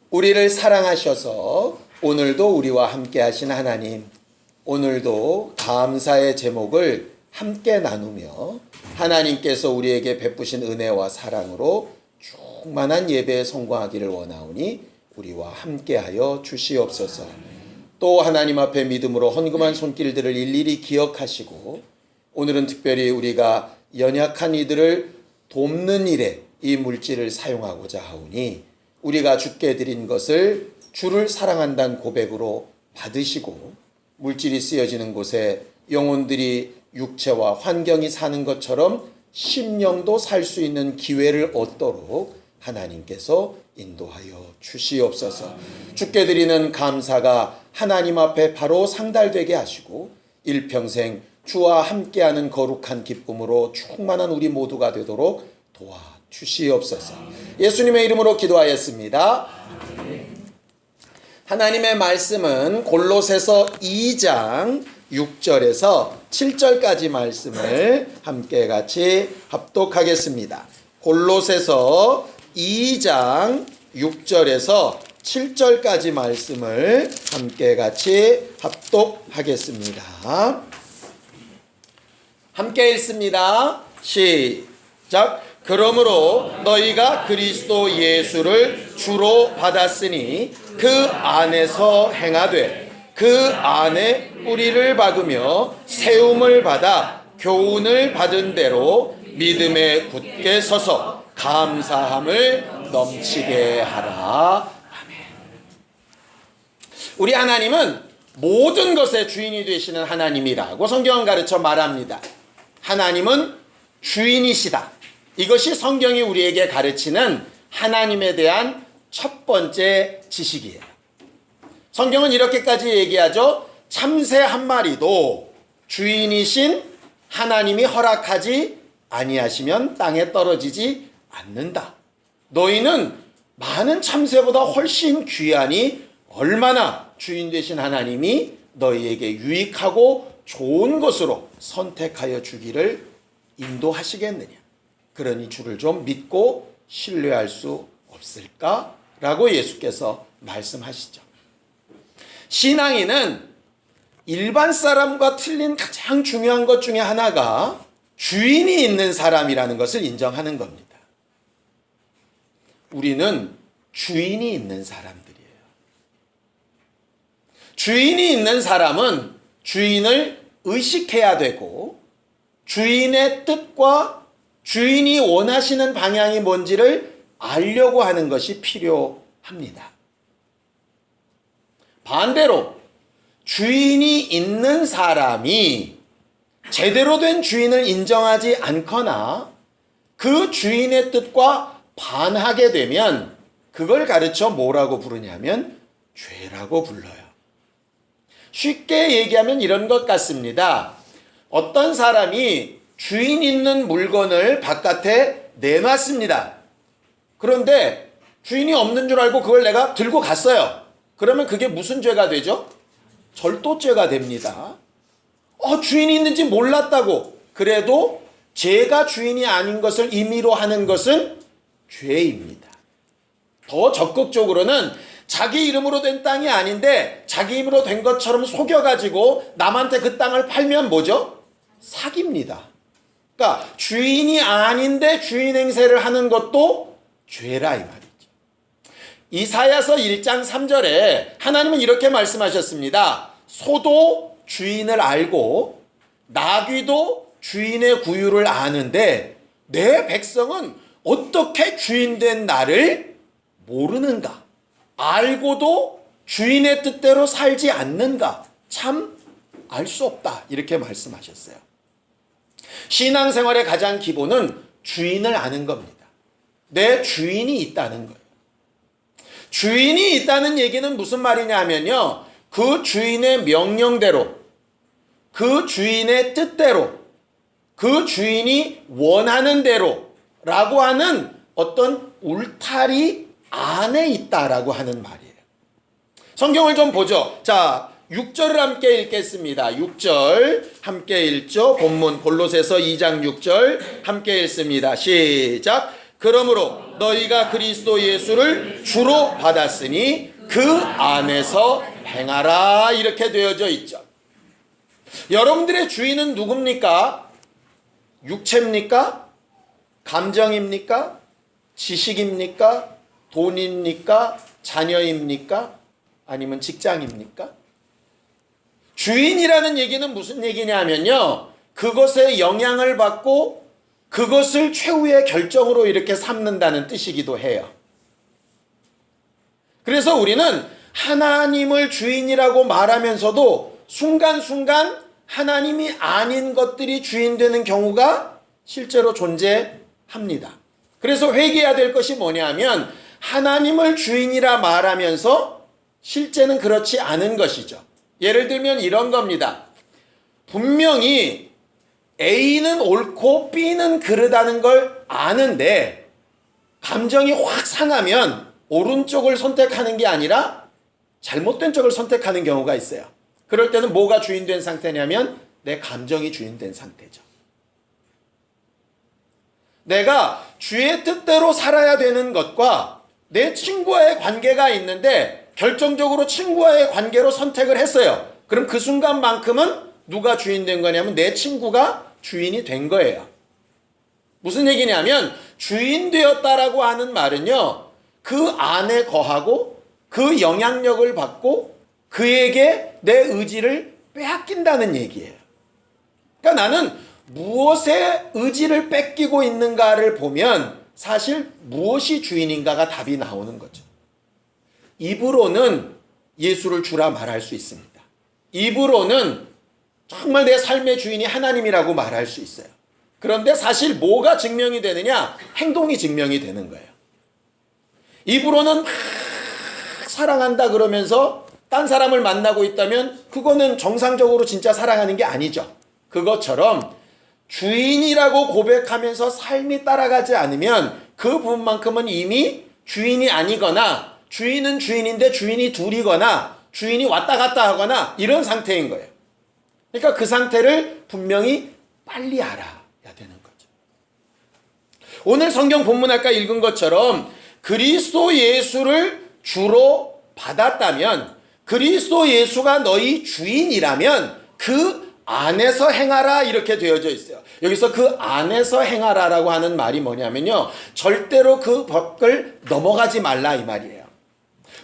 우리를 사랑하셔서 오늘도 우리와 함께 하신 하나님, 오늘도 감사의 제목을 함께 나누며 하나님께서 우리에게 베푸신 은혜와 사랑으로 충만한 예배에 성공하기를 원하오니 우리와 함께하여 주시옵소서. 또 하나님 앞에 믿음으로 헌금한 손길들을 일일이 기억하시고 오늘은 특별히 우리가 연약한 이들을 돕는 일에 이 물질을 사용하고자 하오니 우리가 주께 드린 것을 주를 사랑한다는 고백으로 받으시고 물질이 쓰여지는 곳에 영혼들이 육체와 환경이 사는 것처럼 심령도 살 수 있는 기회를 얻도록 하나님께서 인도하여 주시옵소서. 주께 드리는 감사가 하나님 앞에 바로 상달되게 하시고 일평생 주와 함께하는 거룩한 기쁨으로 충만한 우리 모두가 되도록 도와주시옵소서. 예수님의 이름으로 기도하였습니다. 하나님의 말씀은 골로새서 2장 6절에서 7절까지 말씀을 함께 같이 합독하겠습니다. 골로새서 2장 6절에서 7절까지 말씀을 함께 같이 합독하겠습니다. 함께 읽습니다. 시작. 그러므로 너희가 그리스도 예수를 주로 받았으니 그 안에서 행하되 그 안에 뿌리를 박으며 세움을 받아 교훈을 받은 대로 믿음에 굳게 서서 감사함을 넘치게 하라. 아멘. 우리 하나님은 모든 것의 주인이 되시는 하나님이라고 성경은 가르쳐 말합니다. 하나님은 주인이시다. 이것이 성경이 우리에게 가르치는 하나님에 대한 첫 번째 지식이에요. 성경은 이렇게까지 얘기하죠. 참새 한 마리도 주인이신 하나님이 허락하지 아니하시면 땅에 떨어지지 않는다. 너희는 많은 참새보다 훨씬 귀하니 얼마나 주인 되신 하나님이 너희에게 유익하고 좋은 것으로 선택하여 주기를 인도하시겠느냐. 그러니 주를 좀 믿고 신뢰할 수 없을까? 라고 예수께서 말씀하시죠. 신앙인은 일반 사람과 틀린 가장 중요한 것 중에 하나가 주인이 있는 사람이라는 것을 인정하는 겁니다. 우리는 주인이 있는 사람들이에요. 주인이 있는 사람은 주인을 의식해야 되고 주인의 뜻과 주인이 원하시는 방향이 뭔지를 알려고 하는 것이 필요합니다. 반대로 주인이 있는 사람이 제대로 된 주인을 인정하지 않거나 그 주인의 뜻과 반하게 되면 그걸 가르쳐 뭐라고 부르냐면 죄라고 불러요. 쉽게 얘기하면 이런 것 같습니다. 어떤 사람이 주인 있는 물건을 바깥에 내놨습니다. 그런데 주인이 없는 줄 알고 그걸 내가 들고 갔어요. 그러면 그게 무슨 죄가 되죠? 절도죄가 됩니다. 주인이 있는지 몰랐다고 그래도 제가 주인이 아닌 것을 임의로 하는 것은 죄입니다. 더 적극적으로는 자기 이름으로 된 땅이 아닌데 자기 이름으로 된 것처럼 속여가지고 남한테 그 땅을 팔면 뭐죠? 사기입니다. 그러니까 주인이 아닌데 주인 행세를 하는 것도 죄라 이 말이죠. 이사야서 1장 3절에 하나님은 이렇게 말씀하셨습니다. 소도 주인을 알고 나귀도 주인의 구유를 아는데 내 백성은 어떻게 주인된 나를 모르는가? 알고도 주인의 뜻대로 살지 않는가? 참 알 수 없다. 이렇게 말씀하셨어요. 신앙생활의 가장 기본은 주인을 아는 겁니다. 내 주인이 있다는 거예요. 주인이 있다는 얘기는 무슨 말이냐 하면요. 그 주인의 명령대로, 그 주인의 뜻대로, 그 주인이 원하는 대로 라고 하는 어떤 울타리 안에 있다라고 하는 말이에요. 성경을 좀 보죠. 자, 6절을 함께 읽겠습니다. 6절 함께 읽죠. 본문 골로새서 2장 6절 함께 읽습니다. 시작. 그러므로 너희가 그리스도 예수를 주로 받았으니 그 안에서 행하라 이렇게 되어져 있죠. 여러분들의 주인은 누굽니까? 육체입니까? 감정입니까? 지식입니까? 돈입니까? 자녀입니까? 아니면 직장입니까? 주인이라는 얘기는 무슨 얘기냐면요, 그것에 영향을 받고 그것을 최후의 결정으로 이렇게 삼는다는 뜻이기도 해요. 그래서 우리는 하나님을 주인이라고 말하면서도 순간순간 하나님이 아닌 것들이 주인 되는 경우가 실제로 존재합니다. 그래서 회개해야 될 것이 뭐냐면 하나님을 주인이라 말하면서 실제는 그렇지 않은 것이죠. 예를 들면 이런 겁니다. 분명히 A는 옳고 B는 그르다는 걸 아는데 감정이 확 상하면 오른쪽을 선택하는 게 아니라 잘못된 쪽을 선택하는 경우가 있어요. 그럴 때는 뭐가 주인된 상태냐면 내 감정이 주인된 상태죠. 내가 주의 뜻대로 살아야 되는 것과 내 친구와의 관계가 있는데 결정적으로 친구와의 관계로 선택을 했어요. 그럼 그 순간만큼은 누가 주인된 거냐면 내 친구가 주인이 된 거예요. 무슨 얘기냐면 주인 되었다라고 하는 말은요, 그 안에 거하고 그 영향력을 받고 그에게 내 의지를 빼앗긴다는 얘기예요. 그러니까 나는 무엇에 의지를 뺏기고 있는가를 보면 사실 무엇이 주인인가가 답이 나오는 거죠. 입으로는 예수를 주라 말할 수 있습니다. 입으로는 정말 내 삶의 주인이 하나님이라고 말할 수 있어요. 그런데 사실 뭐가 증명이 되느냐? 행동이 증명이 되는 거예요. 입으로는 막 사랑한다 그러면서 딴 사람을 만나고 있다면 그거는 정상적으로 진짜 사랑하는 게 아니죠. 그것처럼 주인이라고 고백하면서 삶이 따라가지 않으면 그 부분만큼은 이미 주인이 아니거나 주인은 주인인데 주인이 둘이거나 주인이 왔다 갔다 하거나 이런 상태인 거예요. 그러니까 그 상태를 분명히 빨리 알아야 되는 거죠. 오늘 성경 본문 아까 읽은 것처럼 그리스도 예수를 주로 받았다면, 그리스도 예수가 너희 주인이라면 그 안에서 행하라 이렇게 되어져 있어요. 여기서 그 안에서 행하라라고 하는 말이 뭐냐면요, 절대로 그 법을 넘어가지 말라 이 말이에요.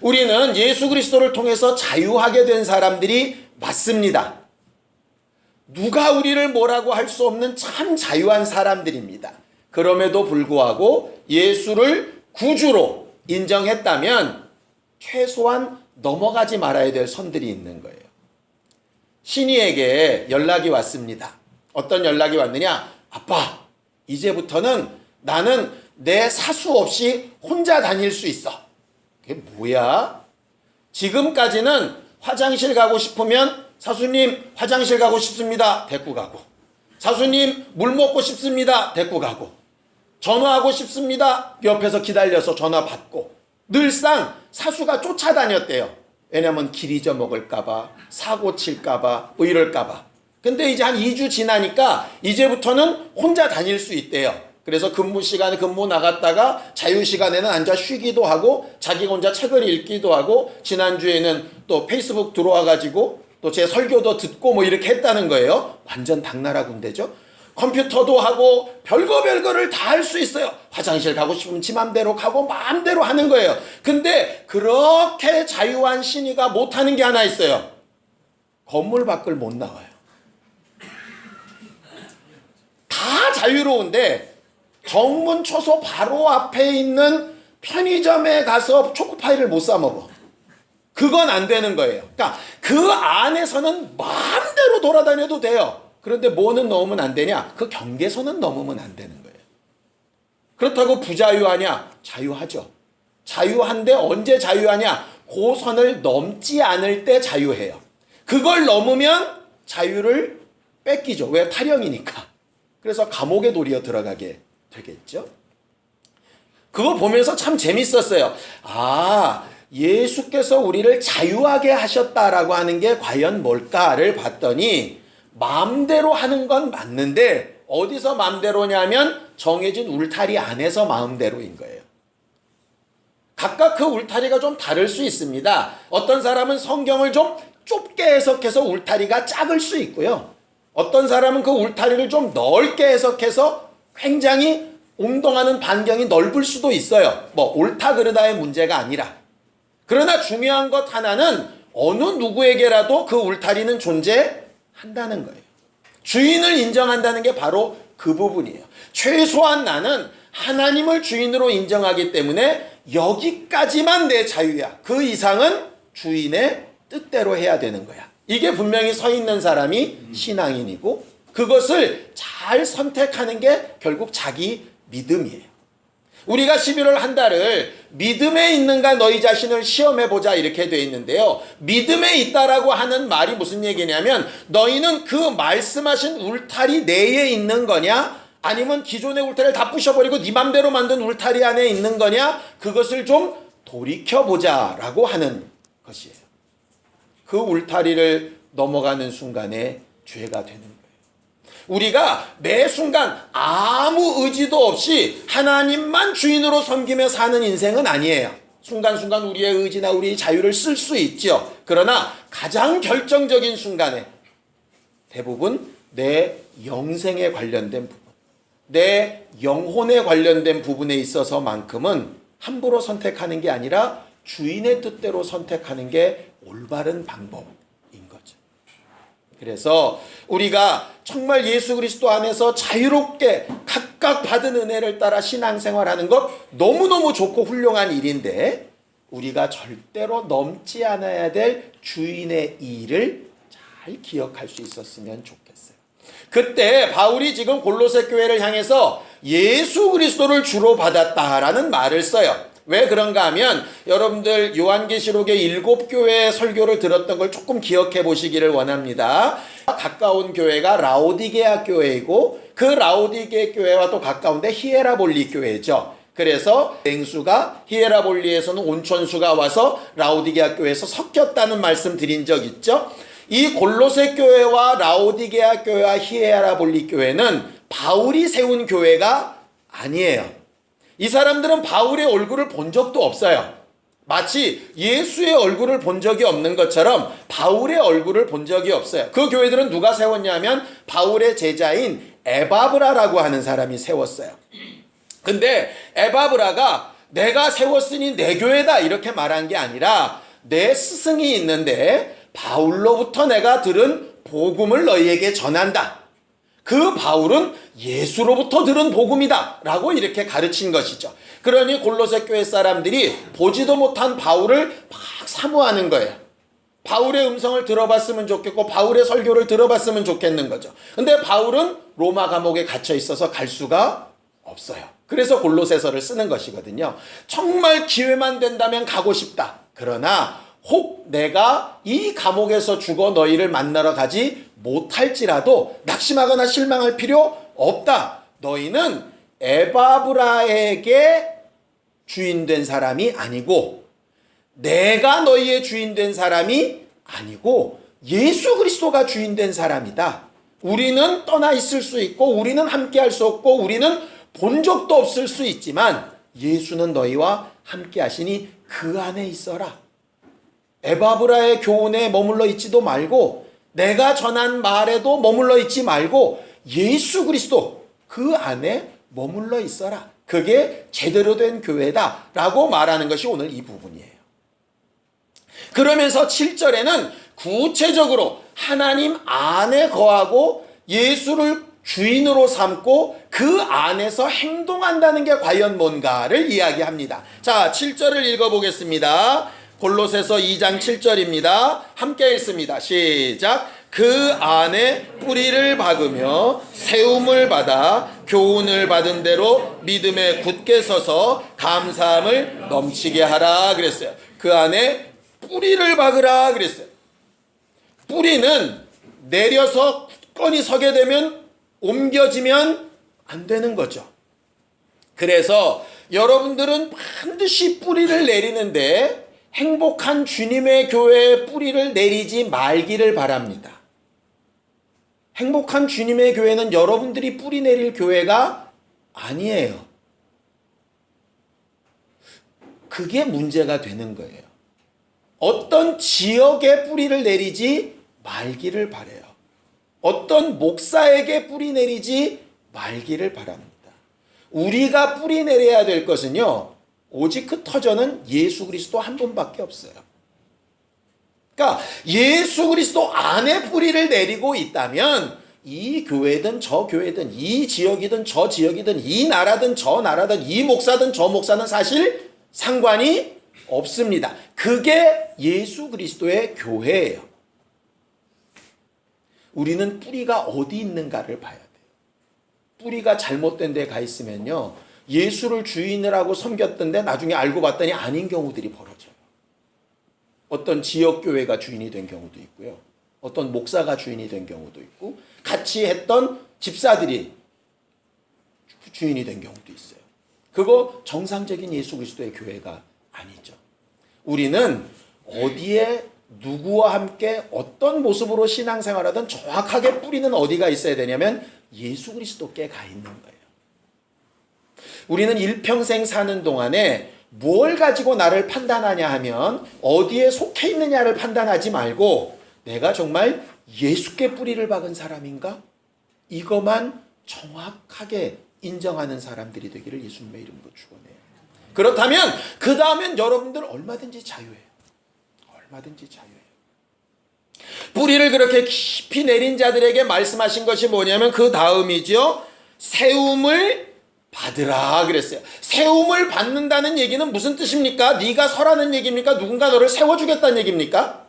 우리는 예수 그리스도를 통해서 자유하게 된 사람들이 맞습니다. 누가 우리를 뭐라고 할 수 없는 참 자유한 사람들입니다. 그럼에도 불구하고 예수를 구주로 인정했다면 최소한 넘어가지 말아야 될 선들이 있는 거예요. 신이에게 연락이 왔습니다. 어떤 연락이 왔느냐? 아빠, 이제부터는 나는 내 사수 없이 혼자 다닐 수 있어. 그게 뭐야? 지금까지는 화장실 가고 싶으면 사수님 화장실 가고 싶습니다. 데리고 가고, 사수님 물 먹고 싶습니다. 데리고 가고, 전화하고 싶습니다. 옆에서 기다려서 전화 받고, 늘상 사수가 쫓아다녔대요. 왜냐면 길 잊어먹을까봐, 사고 칠까봐, 뭐 이럴까봐. 근데 이제 한 2주 지나니까 이제부터는 혼자 다닐 수 있대요. 그래서 근무 시간에 근무 나갔다가 자유 시간에는 앉아 쉬기도 하고 자기 혼자 책을 읽기도 하고, 지난주에는 또 페이스북 들어와가지고 또 제 설교도 듣고 뭐 이렇게 했다는 거예요. 완전 당나라 군대죠. 컴퓨터도 하고 별거를 다 할 수 있어요. 화장실 가고 싶으면 지 맘대로 가고 마음대로 하는 거예요. 근데 그렇게 자유한 신이가 못하는 게 하나 있어요. 건물 밖을 못 나와요. 다 자유로운데 정문 초소 바로 앞에 있는 편의점에 가서 초코파이를 못 사 먹어. 그건 안 되는 거예요. 그러니까 그 안에서는 마음대로 돌아다녀도 돼요. 그런데 뭐는 넘으면 안 되냐? 그 경계선은 넘으면 안 되는 거예요. 그렇다고 부자유하냐? 자유하죠. 자유한데 언제 자유하냐? 그 선을 넘지 않을 때 자유해요. 그걸 넘으면 자유를 뺏기죠. 왜? 탈영이니까. 그래서 감옥에 도리어 들어가게 되겠죠. 그거 보면서 참 재밌었어요. 아, 예수께서 우리를 자유하게 하셨다라고 하는 게 과연 뭘까를 봤더니 마음대로 하는 건 맞는데 어디서 마음대로냐면 정해진 울타리 안에서 마음대로인 거예요. 각각 그 울타리가 좀 다를 수 있습니다. 어떤 사람은 성경을 좀 좁게 해석해서 울타리가 작을 수 있고요. 어떤 사람은 그 울타리를 좀 넓게 해석해서 굉장히 운동하는 반경이 넓을 수도 있어요. 뭐 옳다 그르다의 문제가 아니라. 그러나 중요한 것 하나는 어느 누구에게라도 그 울타리는 존재한다는 거예요. 주인을 인정한다는 게 바로 그 부분이에요. 최소한 나는 하나님을 주인으로 인정하기 때문에 여기까지만 내 자유야. 그 이상은 주인의 뜻대로 해야 되는 거야. 이게 분명히 서 있는 사람이 신앙인이고 그것을 잘 선택하는 게 결국 자기 믿음이에요. 우리가 11월 한 달을 믿음에 있는가 너희 자신을 시험해보자 이렇게 되어 있는데요. 믿음에 있다라고 하는 말이 무슨 얘기냐면 너희는 그 말씀하신 울타리 내에 있는 거냐 아니면 기존의 울타리를 다 부셔버리고 네 맘대로 만든 울타리 안에 있는 거냐 그것을 좀 돌이켜보자라고 하는 것이에요. 그 울타리를 넘어가는 순간에 죄가 되는 거예요. 우리가 매 순간 아무 의지도 없이 하나님만 주인으로 섬기며 사는 인생은 아니에요. 순간순간 우리의 의지나 우리의 자유를 쓸 수 있죠. 그러나 가장 결정적인 순간에 대부분 내 영생에 관련된 부분, 내 영혼에 관련된 부분에 있어서만큼은 함부로 선택하는 게 아니라 주인의 뜻대로 선택하는 게 올바른 방법인 거죠. 그래서 우리가 정말 예수 그리스도 안에서 자유롭게 각각 받은 은혜를 따라 신앙생활하는 것 너무너무 좋고 훌륭한 일인데 우리가 절대로 넘지 않아야 될 주인의 일을 잘 기억할 수 있었으면 좋겠어요. 그때 바울이 지금 골로새 교회를 향해서 예수 그리스도를 주로 받았다라는 말을 써요. 왜 그런가 하면 여러분들 요한계시록의 7교회의 설교를 들었던 걸 조금 기억해 보시기를 원합니다. 가까운 교회가 라오디게아 교회이고 그 라오디게 교회와 또 가까운데 히에라볼리 교회죠. 그래서 냉수가 히에라볼리에서는 온천수가 와서 라오디게아 교회에서 섞였다는 말씀 드린 적 있죠. 이 골로새 교회와 라오디게아 교회와 히에라볼리 교회는 바울이 세운 교회가 아니에요. 이 사람들은 바울의 얼굴을 본 적도 없어요. 마치 예수의 얼굴을 본 적이 없는 것처럼 바울의 얼굴을 본 적이 없어요. 그 교회들은 누가 세웠냐면 바울의 제자인 에바브라라고 하는 사람이 세웠어요. 근데 에바브라가 내가 세웠으니 내 교회다 이렇게 말한 게 아니라 내 스승이 있는데 바울로부터 내가 들은 복음을 너희에게 전한다. 그 바울은 예수로부터 들은 복음이다 라고 이렇게 가르친 것이죠. 그러니 골로새 교회 사람들이 보지도 못한 바울을 막 사모하는 거예요. 바울의 음성을 들어봤으면 좋겠고 바울의 설교를 들어봤으면 좋겠는 거죠. 근데 바울은 로마 감옥에 갇혀 있어서 갈 수가 없어요. 그래서 골로새서를 쓰는 것이거든요. 정말 기회만 된다면 가고 싶다. 그러나 혹 내가 이 감옥에서 죽어 너희를 만나러 가지 못할지라도 낙심하거나 실망할 필요 없다. 너희는 에바브라에게 주인된 사람이 아니고 내가 너희의 주인된 사람이 아니고 예수 그리스도가 주인된 사람이다. 우리는 떠나 있을 수 있고 우리는 함께 할 수 없고 우리는 본 적도 없을 수 있지만 예수는 너희와 함께 하시니 그 안에 있어라. 에바브라의 교훈에 머물러 있지도 말고 내가 전한 말에도 머물러 있지 말고 예수 그리스도 그 안에 머물러 있어라. 그게 제대로 된 교회다 라고 말하는 것이 오늘 이 부분이에요. 그러면서 7절에는 구체적으로 하나님 안에 거하고 예수를 주인으로 삼고 그 안에서 행동한다는 게 과연 뭔가를 이야기합니다. 자, 7절을 읽어보겠습니다. 골로새서 2장 7절입니다. 함께 읽습니다. 시작. 그 안에 뿌리를 박으며 세움을 받아 교훈을 받은 대로 믿음에 굳게 서서 감사함을 넘치게 하라 그랬어요. 그 안에 뿌리를 박으라 그랬어요. 뿌리는 내려서 굳건히 서게 되면 옮겨지면 안 되는 거죠. 그래서 여러분들은 반드시 뿌리를 내리는데 행복한 주님의 교회에 뿌리를 내리지 말기를 바랍니다. 행복한 주님의 교회는 여러분들이 뿌리 내릴 교회가 아니에요. 그게 문제가 되는 거예요. 어떤 지역에 뿌리를 내리지 말기를 바라요. 어떤 목사에게 뿌리 내리지 말기를 바랍니다. 우리가 뿌리 내려야 될 것은요, 오직 그 터전은 예수 그리스도 한 분밖에 없어요. 그러니까 예수 그리스도 안에 뿌리를 내리고 있다면 이 교회든 저 교회든 이 지역이든 저 지역이든 이 나라든 저 나라든 이 목사든 저 목사는 사실 상관이 없습니다. 그게 예수 그리스도의 교회예요. 우리는 뿌리가 어디 있는가를 봐야 돼요. 뿌리가 잘못된 데 가 있으면요, 예수를 주인이라고 섬겼던데 나중에 알고 봤더니 아닌 경우들이 벌어져요. 어떤 지역교회가 주인이 된 경우도 있고요. 어떤 목사가 주인이 된 경우도 있고, 같이 했던 집사들이 주인이 된 경우도 있어요. 그거 정상적인 예수 그리스도의 교회가 아니죠. 우리는 어디에 누구와 함께 어떤 모습으로 신앙생활하든 정확하게 뿌리는 어디가 있어야 되냐면 예수 그리스도께 가 있는 거예요. 우리는 일평생 사는 동안에 뭘 가지고 나를 판단하냐 하면 어디에 속해 있느냐를 판단하지 말고 내가 정말 예수께 뿌리를 박은 사람인가? 이것만 정확하게 인정하는 사람들이 되기를 예수님의 이름으로 축원해요. 그렇다면 그 다음엔 여러분들 얼마든지 자유해요. 얼마든지 자유해요. 뿌리를 그렇게 깊이 내린 자들에게 말씀하신 것이 뭐냐면 그 다음이죠. 세움을 받으라 그랬어요. 세움을 받는다는 얘기는 무슨 뜻입니까? 네가 서라는 얘기입니까? 누군가 너를 세워주겠다는 얘기입니까?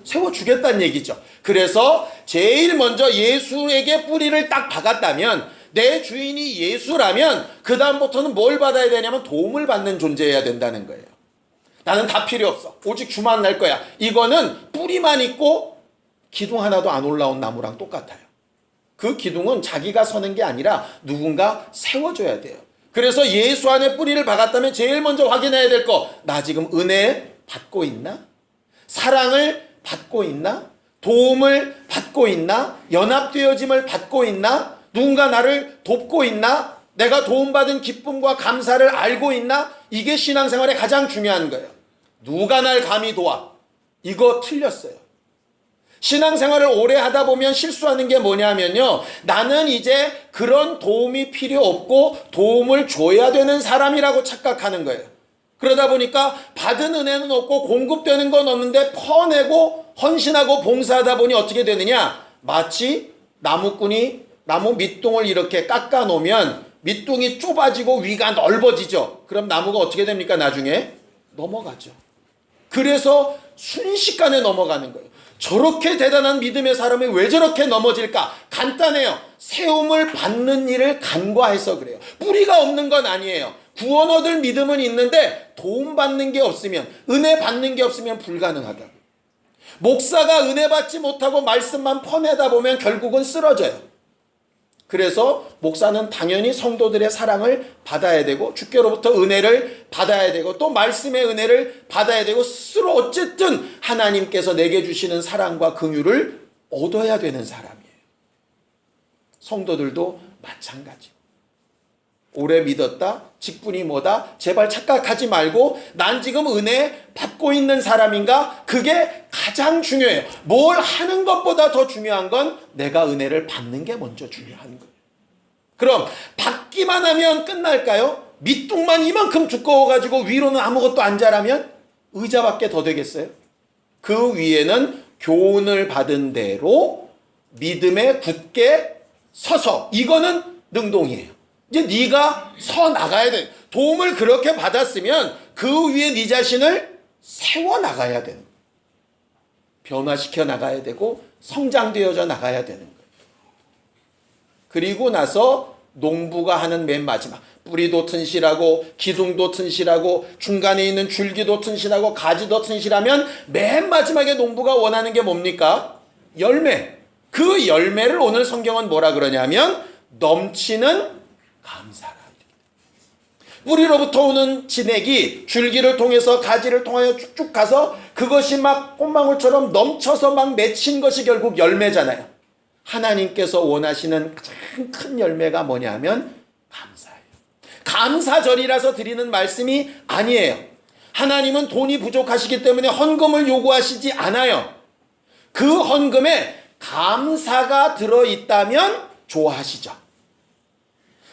세워주겠다는 얘기죠. 그래서 제일 먼저 예수에게 뿌리를 딱 박았다면, 내 주인이 예수라면 그 다음부터는 뭘 받아야 되냐면 도움을 받는 존재여야 된다는 거예요. 나는 다 필요 없어. 오직 주만 날 거야. 이거는 뿌리만 있고 기둥 하나도 안 올라온 나무랑 똑같아요. 그 기둥은 자기가 서는 게 아니라 누군가 세워줘야 돼요. 그래서 예수 안에 뿌리를 박았다면 제일 먼저 확인해야 될 거, 나 지금 은혜 받고 있나? 사랑을 받고 있나? 도움을 받고 있나? 연합되어짐을 받고 있나? 누군가 나를 돕고 있나? 내가 도움받은 기쁨과 감사를 알고 있나? 이게 신앙생활의 가장 중요한 거예요. 누가 날 감히 도와? 이거 틀렸어요. 신앙생활을 오래 하다 보면 실수하는 게 뭐냐면요, 나는 이제 그런 도움이 필요 없고 도움을 줘야 되는 사람이라고 착각하는 거예요. 그러다 보니까 받은 은혜는 없고 공급되는 건 없는데 퍼내고 헌신하고 봉사하다 보니 어떻게 되느냐, 마치 나무꾼이 나무 밑둥을 이렇게 깎아 놓으면 밑둥이 좁아지고 위가 넓어지죠. 그럼 나무가 어떻게 됩니까? 나중에 넘어가죠. 그래서 순식간에 넘어가는 거예요. 저렇게 대단한 믿음의 사람이 왜 저렇게 넘어질까? 간단해요. 세움을 받는 일을 간과해서 그래요. 뿌리가 없는 건 아니에요. 구원 얻을 믿음은 있는데 도움받는 게 없으면, 은혜 받는 게 없으면 불가능하다고. 목사가 은혜 받지 못하고 말씀만 퍼내다 보면 결국은 쓰러져요. 그래서 목사는 당연히 성도들의 사랑을 받아야 되고 주께로부터 은혜를 받아야 되고 또 말씀의 은혜를 받아야 되고 스스로 어쨌든 하나님께서 내게 주시는 사랑과 긍휼을 얻어야 되는 사람이에요. 성도들도 마찬가지고. 오래 믿었다, 직분이 뭐다, 제발 착각하지 말고 난 지금 은혜 받고 있는 사람인가? 그게 가장 중요해요. 뭘 하는 것보다 더 중요한 건 내가 은혜를 받는 게 먼저 중요한 거예요. 그럼 받기만 하면 끝날까요? 밑둥만 이만큼 두꺼워가지고 위로는 아무것도 안 자라면 의자밖에 더 되겠어요? 그 위에는 교훈을 받은 대로 믿음에 굳게 서서, 이거는 능동이에요. 이제 네가 서 나가야 돼. 도움을 그렇게 받았으면 그 위에 네 자신을 세워 나가야 되는 거예요. 변화시켜 나가야 되고 성장되어져 나가야 되는 거예요. 그리고 나서 농부가 하는 맨 마지막, 뿌리도 튼실하고 기둥도 튼실하고 중간에 있는 줄기도 튼실하고 가지도 튼실하면 맨 마지막에 농부가 원하는 게 뭡니까? 열매. 그 열매를 오늘 성경은 뭐라 그러냐면 넘치는 감사라. 뿌리로부터 오는 진액이 줄기를 통해서 가지를 통하여 쭉쭉 가서 그것이 막 꽃망울처럼 넘쳐서 막 맺힌 것이 결국 열매잖아요. 하나님께서 원하시는 가장 큰 열매가 뭐냐면 감사예요. 감사절이라서 드리는 말씀이 아니에요. 하나님은 돈이 부족하시기 때문에 헌금을 요구하시지 않아요. 그 헌금에 감사가 들어있다면 좋아하시죠.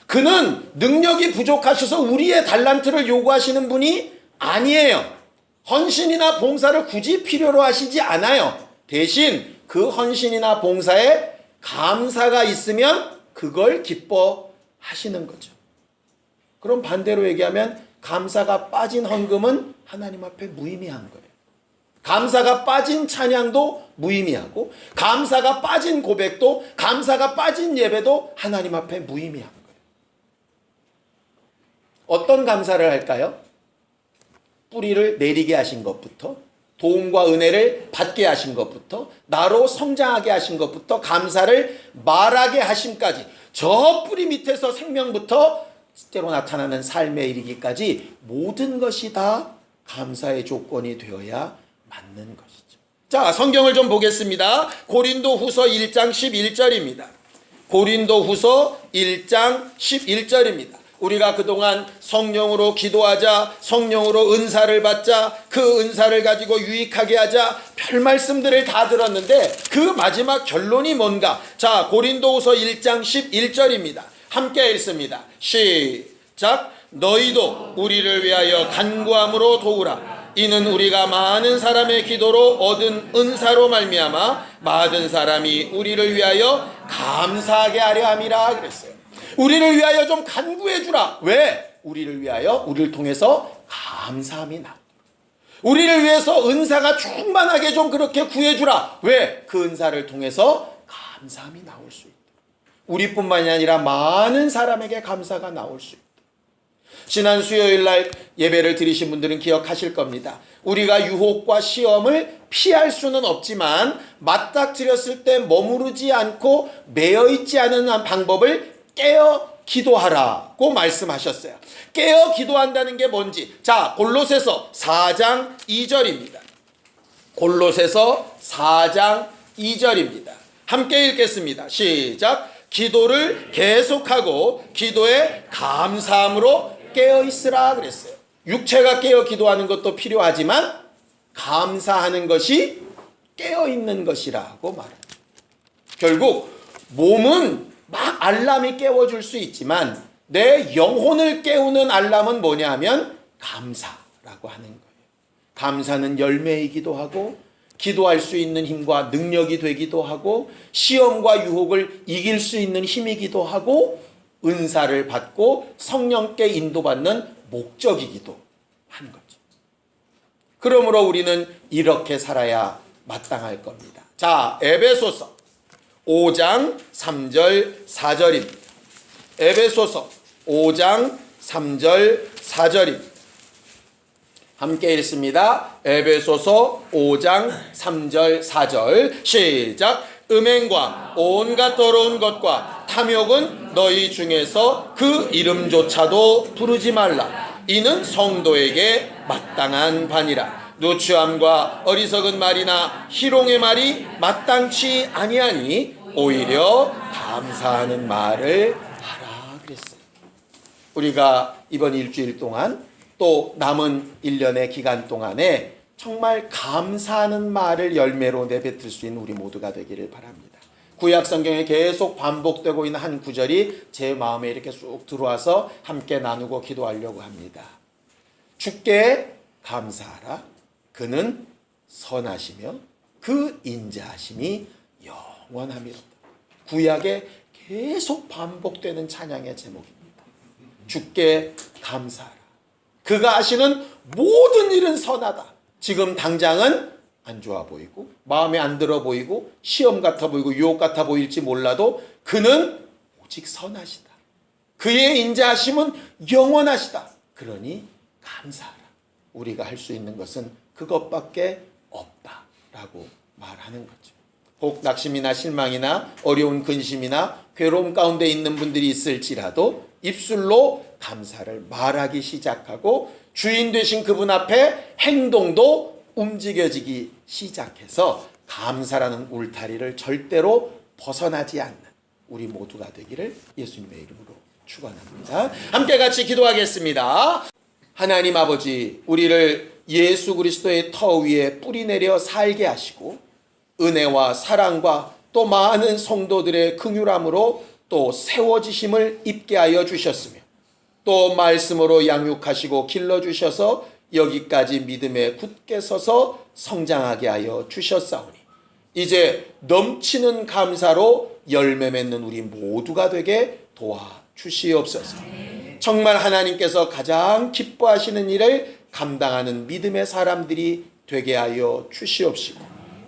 그는 능력이 부족하셔서 우리의 달란트를 요구하시는 분이 아니에요. 헌신이나 봉사를 굳이 필요로 하시지 않아요. 대신 그 헌신이나 봉사에 감사가 있으면 그걸 기뻐하시는 거죠. 그럼 반대로 얘기하면 감사가 빠진 헌금은 하나님 앞에 무의미한 거예요. 감사가 빠진 찬양도 무의미하고, 감사가 빠진 고백도, 감사가 빠진 예배도 하나님 앞에 무의미한 거예요. 어떤 감사를 할까요? 뿌리를 내리게 하신 것부터, 도움과 은혜를 받게 하신 것부터, 나로 성장하게 하신 것부터, 감사를 말하게 하심까지, 저 뿌리 밑에서 생명부터 실제로 나타나는 삶에 이르기까지 모든 것이 다 감사의 조건이 되어야 맞는 것이죠. 자, 성경을 좀 보겠습니다. 고린도후서 1장 11절입니다. 고린도후서 1장 11절입니다. 우리가 그동안 성령으로 기도하자, 성령으로 은사를 받자, 그 은사를 가지고 유익하게 하자, 별 말씀들을 다 들었는데 그 마지막 결론이 뭔가? 자, 고린도후서 1장 11절입니다. 함께 읽습니다. 시작. 너희도 우리를 위하여 간구함으로 도우라. 이는 우리가 많은 사람의 기도로 얻은 은사로 말미암아 많은 사람이 우리를 위하여 감사하게 하려 함이라 그랬어요. 우리를 위하여 좀 간구해 주라. 왜? 우리를 위하여, 우리를 통해서 감사함이 나오도록. 우리를 위해서 은사가 충만하게 좀 그렇게 구해 주라. 왜? 그 은사를 통해서 감사함이 나올 수 있도록. 우리뿐만이 아니라 많은 사람에게 감사가 나올 수 있도록. 지난 수요일 날 예배를 드리신 분들은 기억하실 겁니다. 우리가 유혹과 시험을 피할 수는 없지만 맞닥뜨렸을 때 머무르지 않고 매여있지 않은 방법을 깨어 기도하라고 말씀하셨어요. 깨어 기도한다는 게 뭔지, 자, 골로새서 4장 2절입니다. 골로새서 4장 2절입니다. 함께 읽겠습니다. 시작. 기도를 계속하고 기도에 감사함으로 깨어 있으라 그랬어요. 육체가 깨어 기도하는 것도 필요하지만 감사하는 것이 깨어 있는 것이라고 말합니다. 결국 몸은 막 알람이 깨워줄 수 있지만 내 영혼을 깨우는 알람은 뭐냐 하면 감사라고 하는 거예요. 감사는 열매이기도 하고 기도할 수 있는 힘과 능력이 되기도 하고 시험과 유혹을 이길 수 있는 힘이기도 하고 은사를 받고 성령께 인도받는 목적이기도 한 거죠. 그러므로 우리는 이렇게 살아야 마땅할 겁니다. 자, 에베소서 5장 3절 4절입니다. 에베소서 5장 3절 4절입니다. 함께 읽습니다. 에베소서 5장 3절 4절 시작. 음행과 온갖 더러운 것과 탐욕은 너희 중에서 그 이름조차도 부르지 말라. 이는 성도에게 마땅한 바니라. 누추함과 어리석은 말이나 희롱의 말이 마땅치 아니하니 오히려 감사하는 말을 하라 그랬어요. 우리가 이번 일주일 동안 또 남은 1년의 기간 동안에 정말 감사하는 말을 열매로 내뱉을 수 있는 우리 모두가 되기를 바랍니다. 구약 성경에 계속 반복되고 있는 한 구절이 제 마음에 이렇게 쑥 들어와서 함께 나누고 기도하려고 합니다. 주께 감사하라. 그는 선하시며 그 인자하심이 영원하미로다. 구약에 계속 반복되는 찬양의 제목입니다. 주께 감사하라. 그가 하시는 모든 일은 선하다. 지금 당장은 안 좋아 보이고 마음에 안 들어 보이고 시험 같아 보이고 유혹 같아 보일지 몰라도 그는 오직 선하시다. 그의 인자하심은 영원하시다. 그러니 감사하라. 우리가 할 수 있는 것은 그것밖에 없다라고 말하는 거죠. 혹 낙심이나 실망이나 어려운 근심이나 괴로움 가운데 있는 분들이 있을지라도 입술로 감사를 말하기 시작하고 주인 되신 그분 앞에 행동도 움직여지기 시작해서 감사라는 울타리를 절대로 벗어나지 않는 우리 모두가 되기를 예수님의 이름으로 축원합니다. 함께 같이 기도하겠습니다. 하나님 아버지, 우리를 예수 그리스도의 터 위에 뿌리내려 살게 하시고 은혜와 사랑과 또 많은 성도들의 긍휼함으로 또 세워지심을 입게 하여 주셨으며 또 말씀으로 양육하시고 길러주셔서 여기까지 믿음에 굳게 서서 성장하게 하여 주셨사오니 이제 넘치는 감사로 열매 맺는 우리 모두가 되게 도와주시옵소서. 정말 하나님께서 가장 기뻐하시는 일을 감당하는 믿음의 사람들이 되게 하여 주시옵시고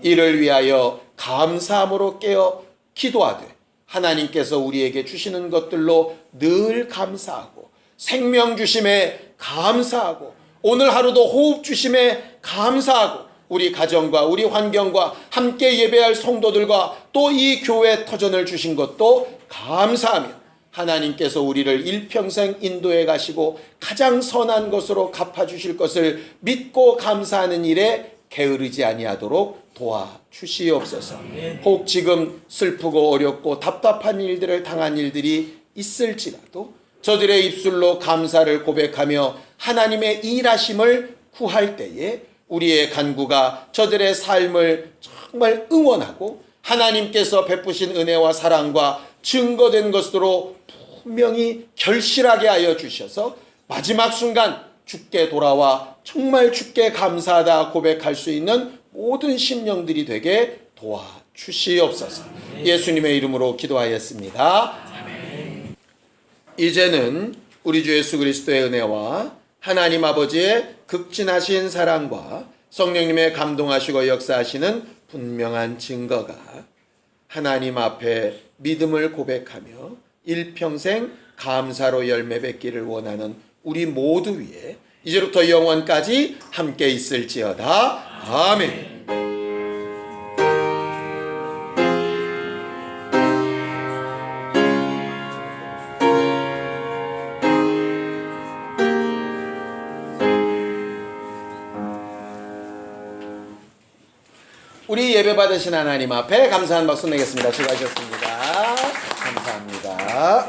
이를 위하여 감사함으로 깨어 기도하되 하나님께서 우리에게 주시는 것들로 늘 감사하고 생명 주심에 감사하고 오늘 하루도 호흡 주심에 감사하고 우리 가정과 우리 환경과 함께 예배할 성도들과 또 이 교회 터전을 주신 것도 감사하며 하나님께서 우리를 일평생 인도해 가시고 가장 선한 것으로 갚아주실 것을 믿고 감사하는 일에 게으르지 아니하도록 도와주시옵소서. 혹 지금 슬프고 어렵고 답답한 일들을 당한 일들이 있을지라도 저들의 입술로 감사를 고백하며 하나님의 일하심을 구할 때에 우리의 간구가 저들의 삶을 정말 응원하고 하나님께서 베푸신 은혜와 사랑과 증거된 것으로 분명히 결실하게 하여 주셔서 마지막 순간 주께 돌아와 정말 주께 감사하다 고백할 수 있는 모든 심령들이 되게 도와주시옵소서. 예수님의 이름으로 기도하였습니다. 이제는 우리 주 예수 그리스도의 은혜와 하나님 아버지의 극진하신 사랑과 성령님의 감동하시고 역사하시는 분명한 증거가 하나님 앞에 믿음을 고백하며 일평생 감사로 열매 맺기를 원하는 우리 모두 위에 이제부터 영원까지 함께 있을지어다. 아멘. 우리 예배 받으신 하나님 앞에 감사한 박수 내겠습니다. 수고하셨습니다. 감사합니다.